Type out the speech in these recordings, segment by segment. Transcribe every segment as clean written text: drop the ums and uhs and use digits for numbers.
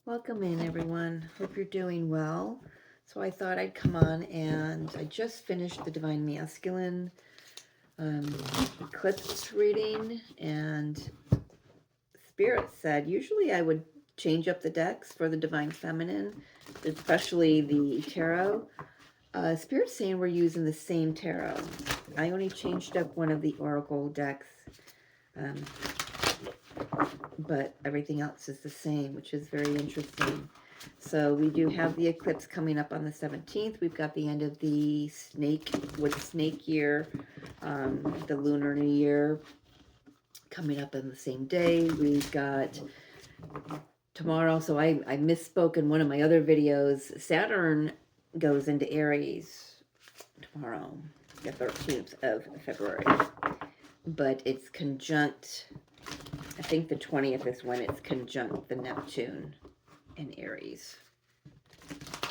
Welcome in, everyone. Hope you're doing well. So I thought I'd come on, and I just finished the Divine Masculine um, eclipse reading, and Spirit said usually I would change up the decks for the Divine Feminine, especially the tarot. Spirit's saying we're using the same tarot. I only changed up one of the Oracle decks, um, but everything else is the same, which is very interesting. So we do have the eclipse coming up on the 17th. We've got the end of the snake year, the lunar new year coming up on the same day. We've got tomorrow. So I misspoke in one of my other videos. Saturn goes into Aries tomorrow, the 13th of February. But it's conjunct, I think the 20th is when it's conjunct the Neptune in Aries.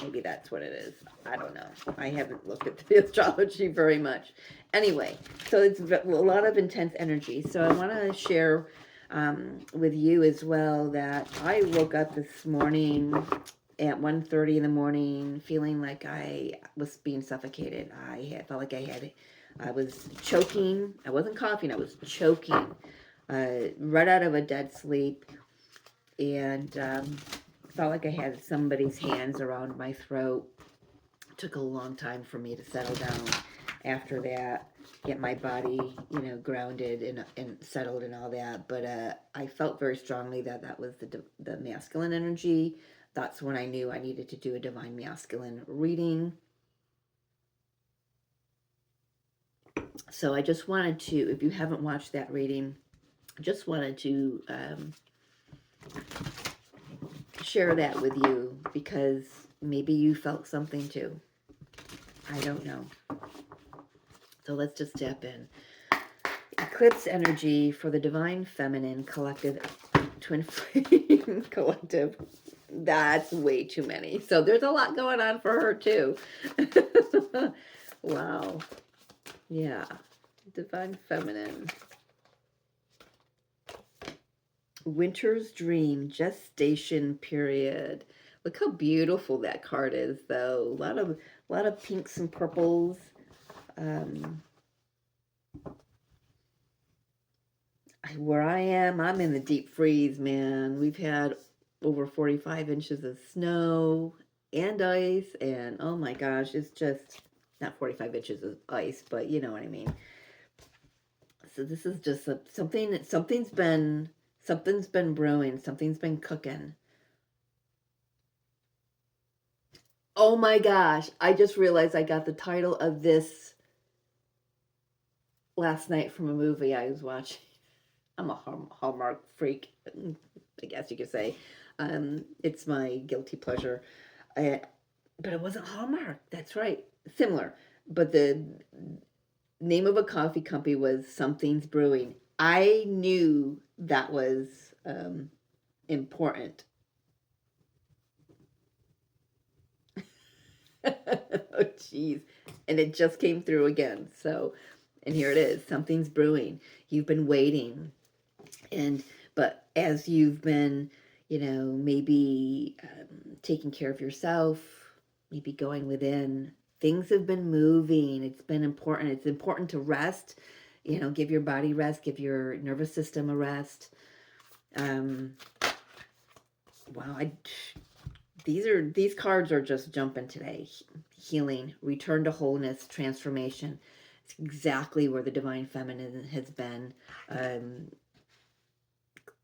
Maybe that's what it is. I don't know. I haven't looked at the astrology very much. Anyway, so it's a lot of intense energy. So I want to share with you as well that I woke up this morning at 1:30 in the morning feeling like I was being suffocated. Felt like I was choking. I wasn't coughing. I was choking right out of a dead sleep. And felt like I had somebody's hands around my throat. It took a long time for me to settle down after that, get my body, grounded and settled and all that. But I felt very strongly that that was the masculine energy. That's when I knew I needed to do a divine masculine reading. So I just wanted to, if you haven't watched that reading, just wanted to share that with you because maybe you felt something too. I don't know. So let's just step in. Eclipse energy for the divine feminine collective twin flame collective. That's way too many. So there's a lot going on for her too. Wow. Yeah. Divine feminine. Winter's dream, gestation period. Look how beautiful that card is, though. A lot of pinks and purples. Where I am, I'm in the deep freeze, man. We've had over 45 inches of snow and ice, and oh my gosh, it's just not 45 inches of ice, but you know what I mean. So this is just something's been brewing, something's been cooking. Oh my gosh, I just realized I got the title of this last night from a movie I was watching. I'm a Hallmark freak, I guess you could say. It's my guilty pleasure. But it wasn't Hallmark. That's right. Similar. But the name of a coffee company was Something's Brewing. I knew that was important. Oh, jeez. And it just came through again. So, and here it is. Something's brewing. You've been waiting. But as you've been, maybe taking care of yourself, maybe going within, things have been moving. It's been important. It's important to rest, give your body rest, give your nervous system a rest. Wow, these cards are just jumping today. Healing, return to wholeness, transformation. It's exactly where the divine feminine has been.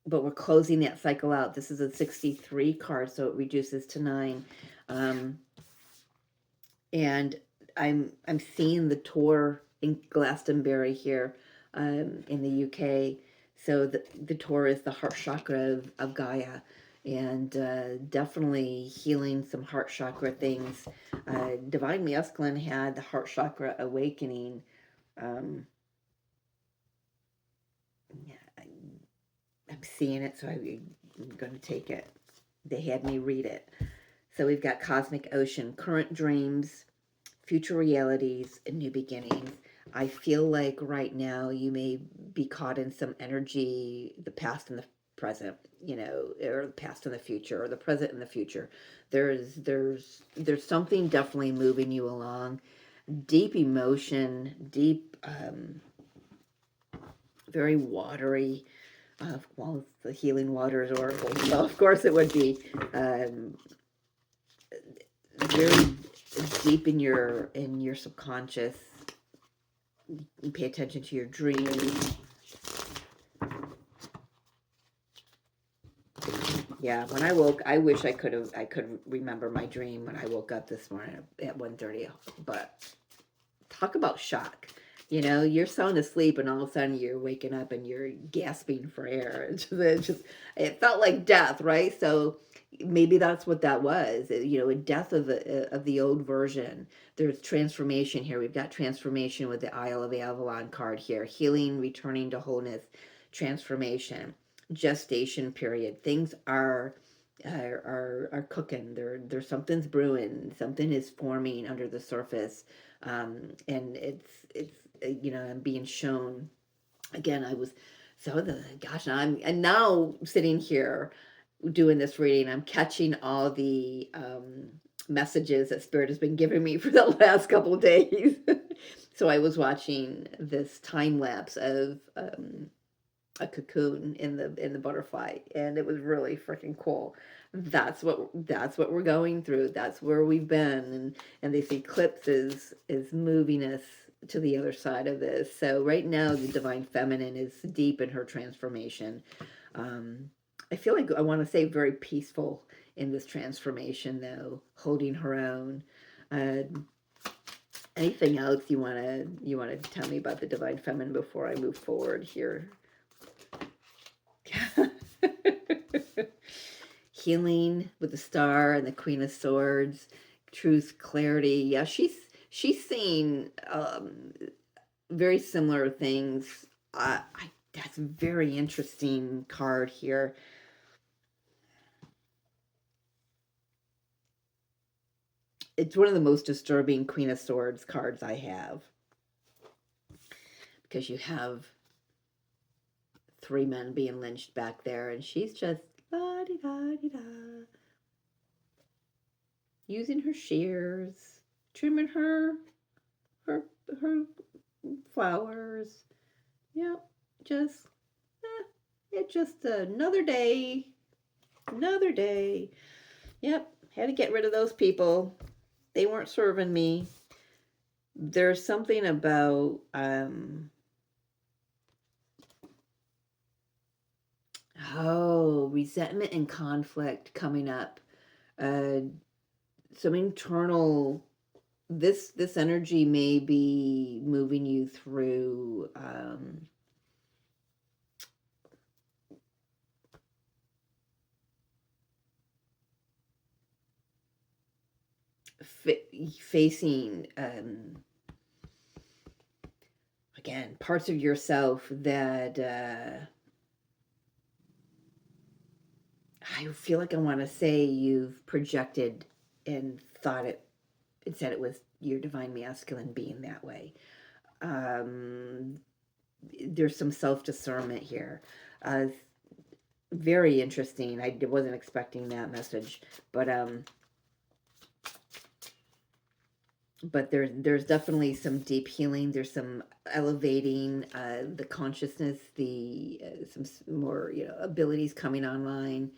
But we're closing that cycle out. This is a 63 card, so it reduces to 9. And I'm seeing the tour in Glastonbury here in the UK. So the tour is the heart chakra of Gaia, and definitely healing some heart chakra things. Divine Masculine had the heart chakra awakening. Yeah, I'm seeing it, so I'm going to take it. They had me read it. So we've got Cosmic Ocean, current dreams, future realities, and new beginnings. I feel like right now you may be caught in some energy, the past and the present, or the past and the future, or the present and the future. There's something definitely moving you along. Deep emotion, deep, very watery. Well, the healing waters oracle. So of course it would be very deep in your subconscious. You pay attention to your dreams. Yeah, when I woke, I wish I could remember my dream when I woke up this morning at 1:30. But talk about shock. You're sound asleep and all of a sudden you're waking up and you're gasping for air. It felt like death, right? So maybe that's what that was. A death of the old version. There's transformation here. We've got transformation with the Isle of Avalon card here. Healing, returning to wholeness, transformation, gestation period. Things are cooking. There's something's brewing. Something is forming under the surface. And it's I'm being shown again. And now sitting here doing this reading, I'm catching all the messages that Spirit has been giving me for the last couple of days. So I was watching this time lapse of a cocoon in the butterfly, and it was really freaking cool. That's what we're going through. That's where we've been, and this eclipse is moving us to the other side of this. So right now the divine feminine is deep in her transformation. I feel like I want to say very peaceful in this transformation, though, holding her own. Anything else you want to tell me about the divine feminine before I move forward here? Healing with the star and the Queen of Swords, truth, clarity. Yeah, she's seeing very similar things. That's a very interesting card here. It's one of the most disturbing Queen of Swords cards I have, because you have 3 men being lynched back there, and she's just la-di-da-di-da, using her shears, trimming her flowers. Yep, it's just another day. Yep, had to get rid of those people. They weren't serving me. There's something about resentment and conflict coming up. Some internal, this energy may be moving you through facing again parts of yourself that I feel like I want to say you've projected and thought it and said it was your divine masculine being that way. There's some self-discernment here. Very interesting. I wasn't expecting that message, but there's definitely some deep healing. There's some elevating the consciousness, some more abilities coming online.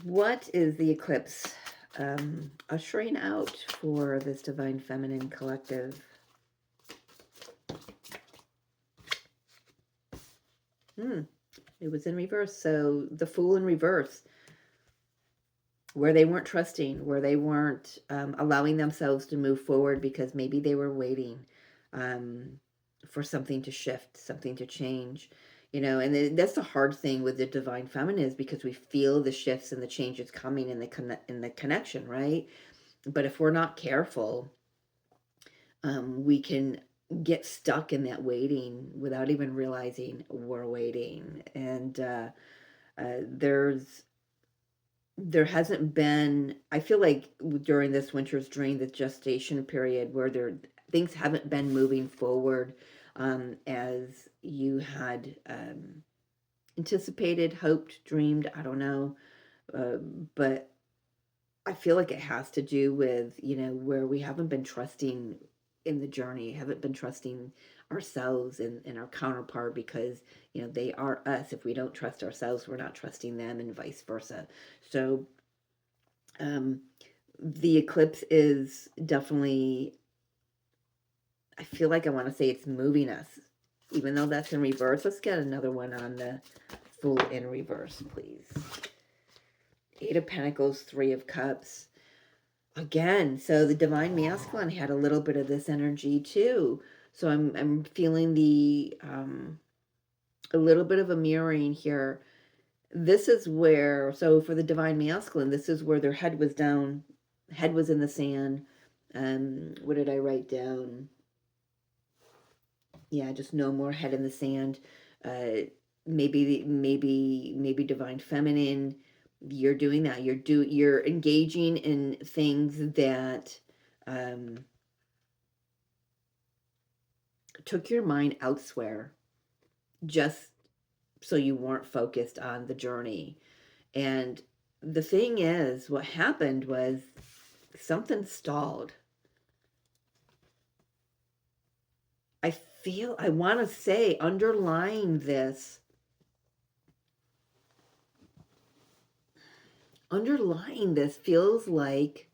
What is the eclipse ushering out for this divine feminine collective? It was in reverse. So the Fool in reverse, where they weren't trusting, where they weren't allowing themselves to move forward because maybe they were waiting for something to shift, something to change. And that's the hard thing with the divine feminine, is because we feel the shifts and the changes coming in the connection, right? But if we're not careful, we can get stuck in that waiting without even realizing we're waiting. And there's there hasn't been, I feel like during this winter's during the gestation period where things haven't been moving forward as you had anticipated, hoped, dreamed, I don't know. But I feel like it has to do with, where we haven't been trusting in the journey, haven't been trusting ourselves and our counterpart because, they are us. If we don't trust ourselves, we're not trusting them and vice versa. So, um, the eclipse is definitely, I feel like I want to say it's moving us, even though that's in reverse. Let's get another one on the full in reverse, please. Eight of Pentacles, Three of Cups. Again, so the Divine Masculine had a little bit of this energy too. So I'm feeling a little bit of a mirroring here. This is where, so for the Divine Masculine, this is where their head was down, head was in the sand. What did I write down? Yeah, just no more head in the sand. Maybe Divine Feminine, you're doing that. You're engaging in things that took your mind elsewhere, just so you weren't focused on the journey. And the thing is, what happened was something stalled. I want to say, underlying this feels like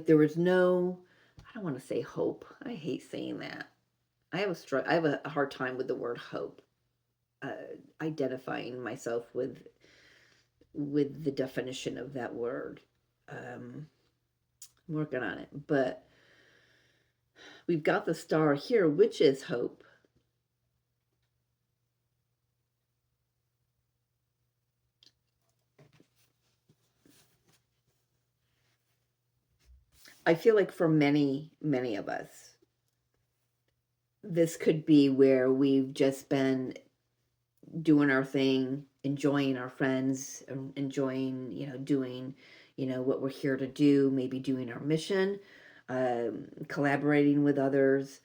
there was no, I don't want to say hope. I hate saying that. I have a hard time with the word hope, identifying myself with the definition of that word. I'm working on it, but we've got the star here, which is hope. I feel like for many, many of us, this could be where we've just been doing our thing, enjoying our friends, enjoying, doing, what we're here to do, maybe doing our mission, collaborating with others.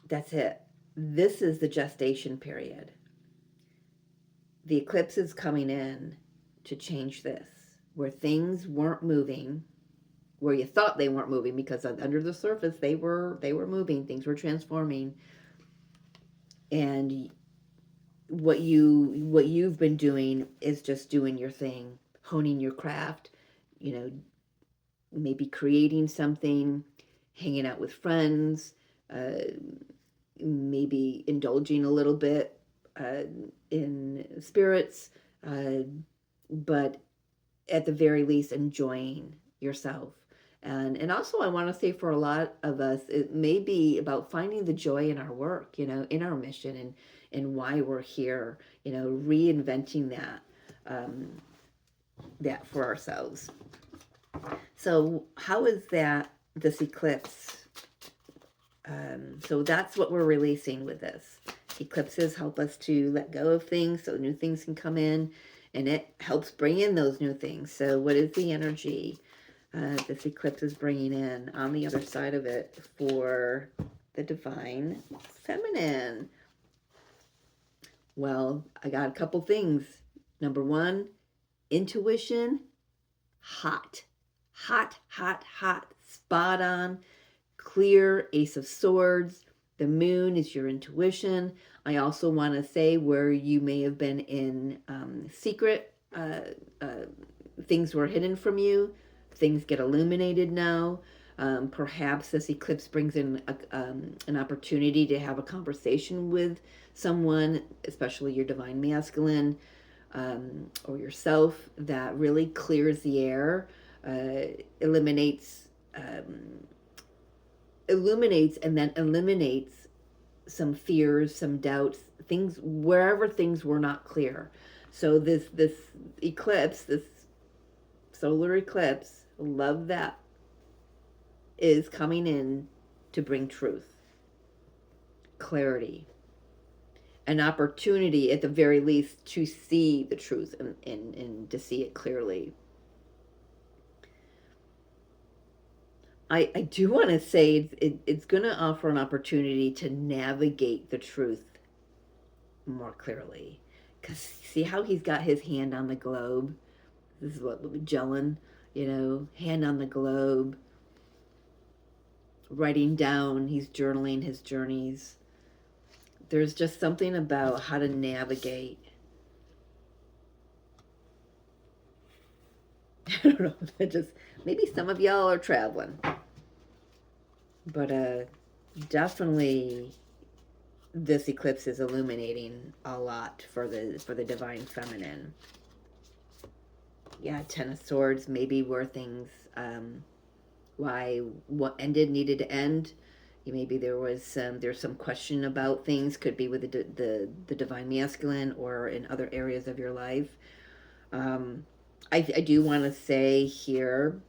That's it. This is the gestation period. The eclipse is coming in to change this, where things weren't moving, where you thought they weren't moving, because under the surface they were moving, things were transforming. And what you've been doing is just doing your thing, honing your craft, maybe creating something, hanging out with friends, maybe indulging a little bit in spirits, but at the very least enjoying yourself. And also, I want to say, for a lot of us, it may be about finding the joy in our work, in our mission, and why we're here, reinventing that for ourselves. So how is this eclipse? So that's what we're releasing with this. Eclipses help us to let go of things so new things can come in, and it helps bring in those new things. So what is the energy this eclipse is bringing in on the other side of it for the Divine Feminine? Well, I got a couple things. Number one, intuition, hot, spot on, clear, Ace of Swords. The moon is your intuition. I also want to say where you may have been in secret, things were hidden from you. Things get illuminated now. Perhaps this eclipse brings in an opportunity to have a conversation with someone, especially your Divine Masculine, or yourself, that really clears the air, illuminates, and then eliminates some fears, some doubts, things wherever things were not clear. So this eclipse, this solar eclipse, love that is coming in to bring truth, clarity, an opportunity at the very least to see the truth and to see it clearly. I do want to say it's going to offer an opportunity to navigate the truth more clearly. Because see how he's got his hand on the globe? This is what Magellan, hand on the globe, writing down, he's journaling his journeys. There's just something about how to navigate. I don't know, just maybe some of y'all are traveling. But definitely this eclipse is illuminating a lot for the divine feminine. Yeah, Ten of Swords, maybe where things why what ended needed to end. Maybe there's some question about things, could be with the divine masculine or in other areas of your life. I do want to say here,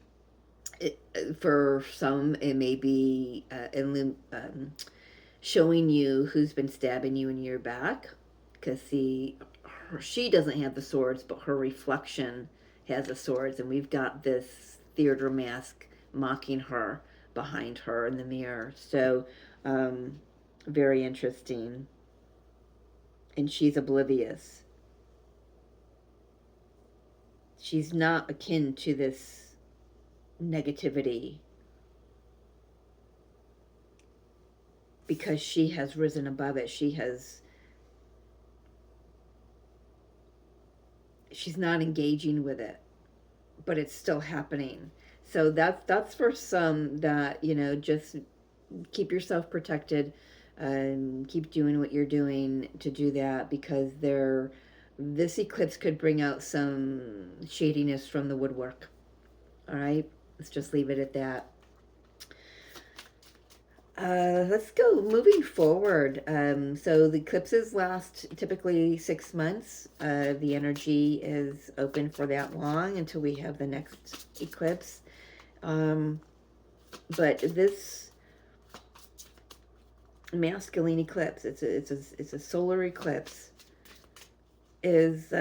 for some it may be showing you who's been stabbing you in your back, because she doesn't have the swords, but her reflection has the swords, and we've got this theater mask mocking her behind her in the mirror. So very interesting. And she's oblivious. She's not akin to this negativity because she has risen above it. She's not engaging with it, but it's still happening. So that's for some that, just keep yourself protected and keep doing what you're doing to do that, because this eclipse could bring out some shadiness from the woodwork. All right, let's just leave it at that. Let's go moving forward. So the eclipses last typically 6 months. The energy is open for that long until we have the next eclipse. But this masculine eclipse, it's a solar eclipse, is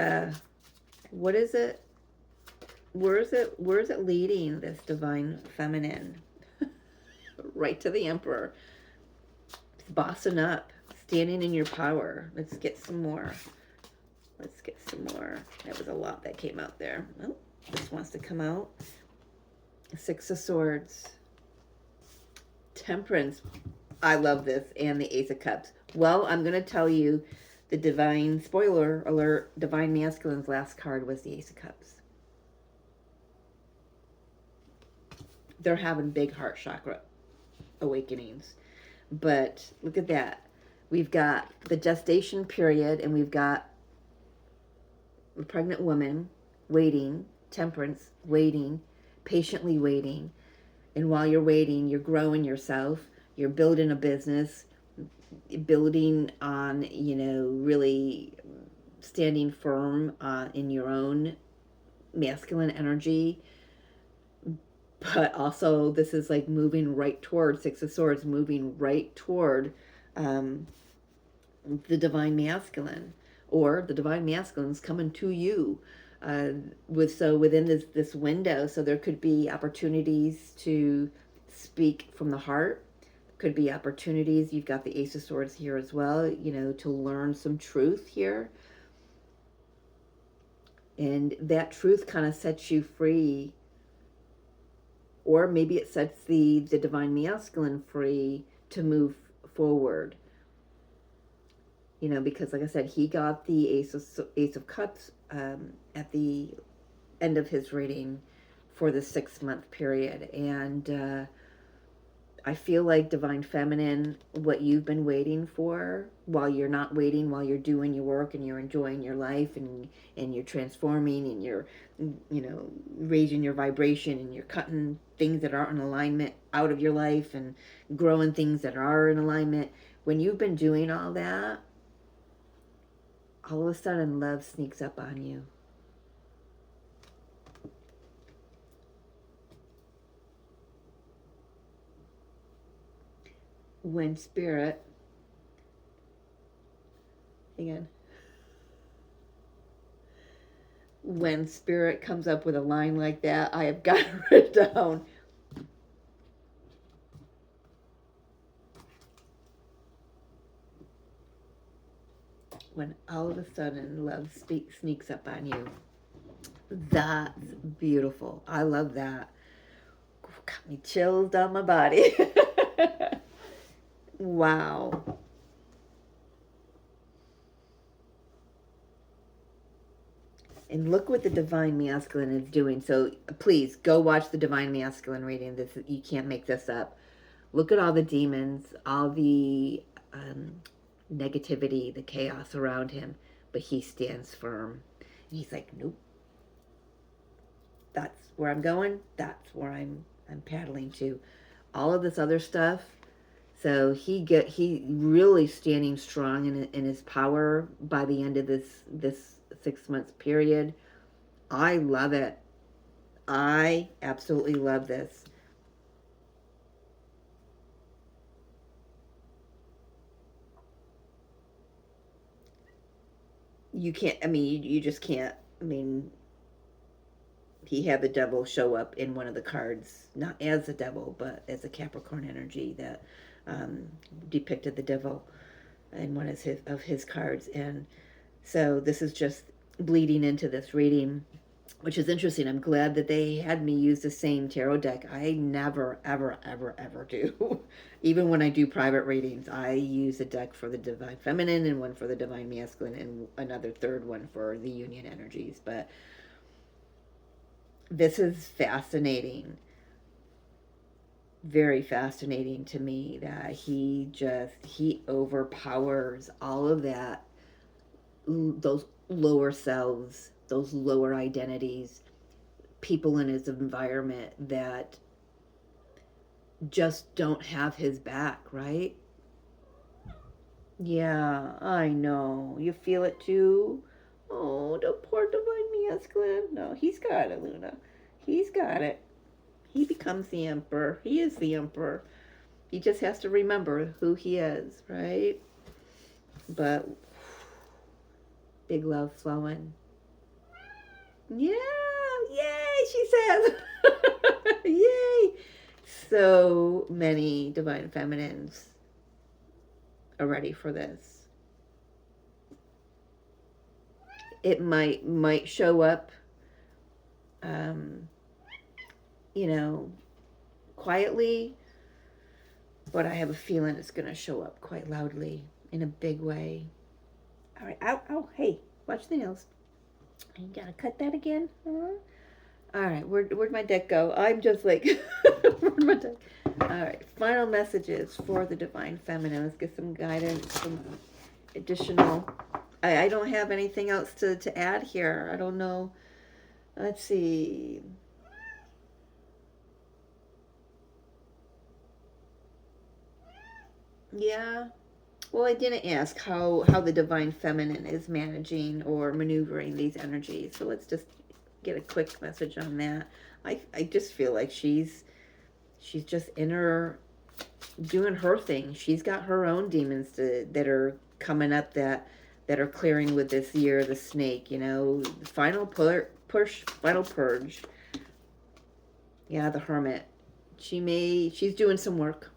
what is it? Where is it leading, this divine feminine? Right to the Emperor. It's bossing up, standing in your power. Let's get some more. That was a lot that came out there. Oh, this wants to come out. Six of Swords. Temperance. I love this. And the Ace of Cups. Well, I'm going to tell you the divine, spoiler alert, divine masculine's last card was the Ace of Cups. They're having big heart chakra awakenings. But look at that. We've got the gestation period, and we've got a pregnant woman waiting, temperance, waiting, patiently waiting. And while you're waiting, you're growing yourself, you're building a business, building on, really standing firm in your own masculine energy. But also, this is like moving right toward Six of Swords, moving right toward the divine masculine, or the divine masculine's coming to you. Within this window, so there could be opportunities to speak from the heart. Could be opportunities. You've got the Ace of Swords here as well. To learn some truth here, and that truth kind of sets you free. Or maybe it sets the divine masculine free to move forward. Because like I said, he got the Ace of Cups at the end of his reading for the 6-month period. And I feel like divine feminine, what you've been waiting for, while you're not waiting, while you're doing your work and you're enjoying your life and you're transforming and you're, raising your vibration and you're cutting things that aren't in alignment out of your life and growing things that are in alignment. When you've been doing all that, all of a sudden love sneaks up on you. when spirit, again, when spirit comes up with a line like that, I have got it written down. When all of a sudden love sneaks up on you. That's beautiful. I love that. Got me chills down my body. Wow. And look what the Divine Masculine is doing. So please go watch the Divine Masculine reading. This, you can't make this up. Look at all the demons, all the negativity, the chaos around him, but he stands firm. And he's like, nope. That's where I'm going. That's where I'm paddling to. All of this other stuff. So he really standing strong in his power by the end of this 6 months period. I love it. I absolutely love this. You can't, I mean, you just can't, I mean, he had the devil show up in one of the cards, not as a devil, but as a Capricorn energy that depicted the devil in one of his cards. And so this is just bleeding into this reading, which is interesting. I'm glad that they had me use the same tarot deck. I never, ever, ever, ever do. Even when I do private readings, I use a deck for the Divine Feminine and one for the Divine Masculine and another third one for the Union energies. But this is fascinating. Very fascinating to me that he overpowers all of that, those lower selves, those lower identities, people in his environment that just don't have his back, right? Yeah, I know. You feel it too? Oh, the poor Divine Masculine. No, he's got it, Luna. He's got it. He becomes the emperor. He is the emperor. He just has to remember who he is, right? But big love flowing. Yeah, yay, she says. Yay. So many Divine Feminines are ready for this. It might show up, you know, quietly, but I have a feeling it's going to show up quite loudly in a big way. All right, ow, hey, watch the nails. You gotta cut that again? All right, where'd my deck go? I'm just like, where'd my deck? All right, final messages for the Divine Feminine. Let's get some guidance, some additional. I don't have anything else to add here. I don't know. Let's see. Yeah. Well, I didn't ask how the Divine Feminine is managing or maneuvering these energies. So let's just get a quick message on that. I just feel like she's just in her, doing her thing. She's got her own demons that are coming up that are clearing with this year of the snake. You know, final push, final purge. Yeah, the Hermit. She's doing some work.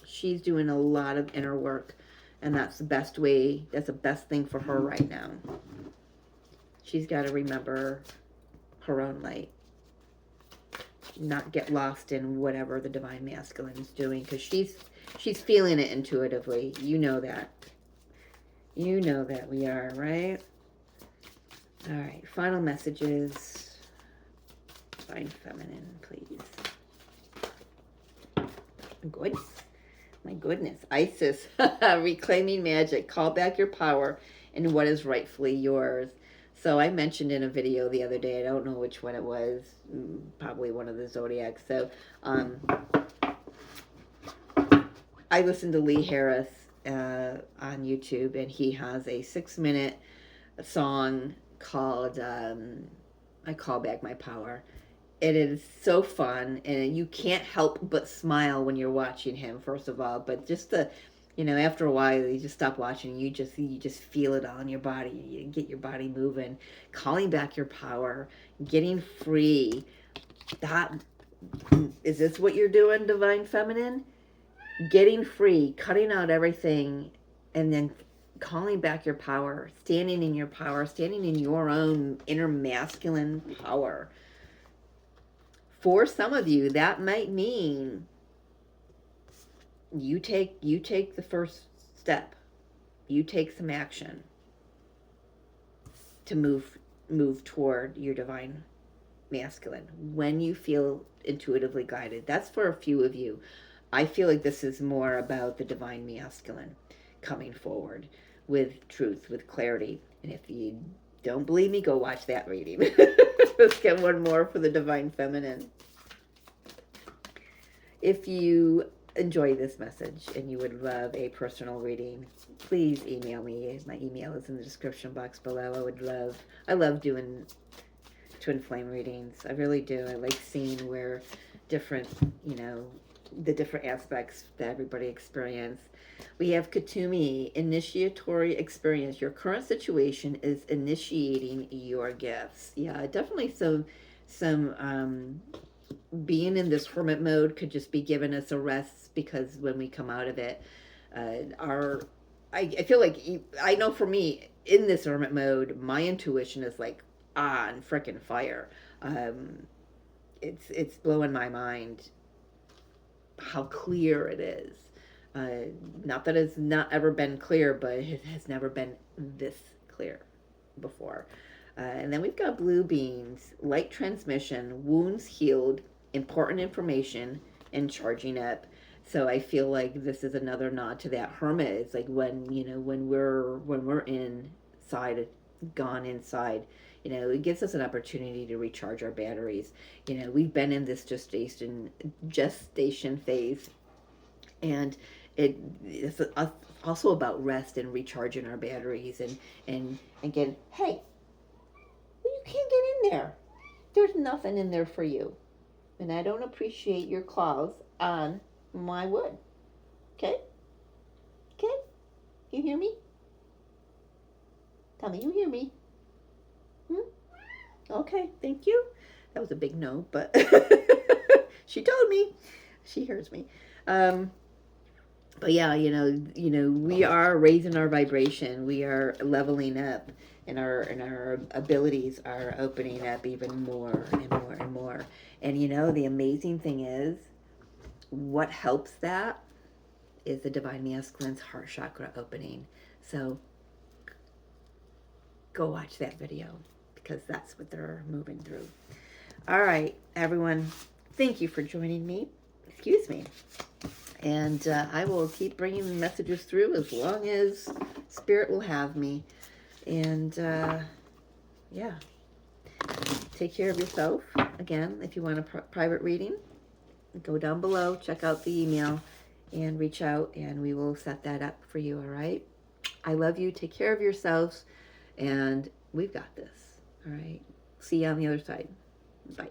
She's doing a lot of inner work, and that's the best way. That's the best thing for her right now. She's got to remember her own light, not get lost in whatever the Divine Masculine is doing, because she's feeling it intuitively. You know that. You know that we are, right? All right, final messages. Divine Feminine, please. Good. My goodness. Isis. Reclaiming magic. Call back your power and what is rightfully yours. So I mentioned in a video the other day, I don't know which one it was, probably one of the zodiacs. So I listened to Lee Harris on YouTube, and he has a 6-minute song called I Call Back My Power. it is so fun, and you can't help but smile when you're watching him, first of all, but just the, after a while you just stop watching, you just feel it all in your body. You get your body moving, calling back your power, getting free. That is this what you're doing, divine feminine? Getting free, cutting out everything, and then calling back your power, standing in your power, standing in your own inner masculine power. For some of you, that might mean you take the first step. You take some action to move toward your divine masculine when you feel intuitively guided. That's for a few of you. I feel like this is more about the divine masculine coming forward with truth, with clarity. And if you don't believe me, go watch that reading. Let's get one more for the divine feminine. If you enjoy this message and you would love a personal reading, please email me. My email is in the description box below. I love doing twin flame readings. I really do. I like seeing where different, the different aspects that everybody experience. We have Katumi, initiatory experience. Your current situation is initiating your gifts. Yeah, definitely some being in this hermit mode could just be giving us a rest, because when we come out of it, I feel like, I know for me, in this hermit mode, my intuition is like on freaking fire. It's blowing my mind how clear it is. Not that it's not ever been clear, but it has never been this clear before. And then we've got blue beans, light transmission, wounds healed, important information, and charging up. So I feel like this is another nod to that hermit. It's like when we're inside, gone inside, it gives us an opportunity to recharge our batteries. We've been in this gestation phase, and it's also about rest and recharging our batteries, and again, hey, you can't get in there. There's nothing in there for you. And I don't appreciate your claws on my wood. Okay? Okay? You hear me? Tell me you hear me. Okay, thank you. That was a big no, but she told me. She hears me. But yeah, we are raising our vibration. We are leveling up, and our abilities are opening up even more and more and more. And the amazing thing is, what helps that is the divine masculine's heart chakra opening. So go watch that video, because that's what they're moving through. All right, everyone, thank you for joining me. Excuse me. And I will keep bringing messages through as long as Spirit will have me. And yeah, take care of yourself. Again, if you want a private reading, go down below, check out the email, and reach out, and we will set that up for you, all right? I love you. Take care of yourselves, and we've got this, all right? See you on the other side. Bye.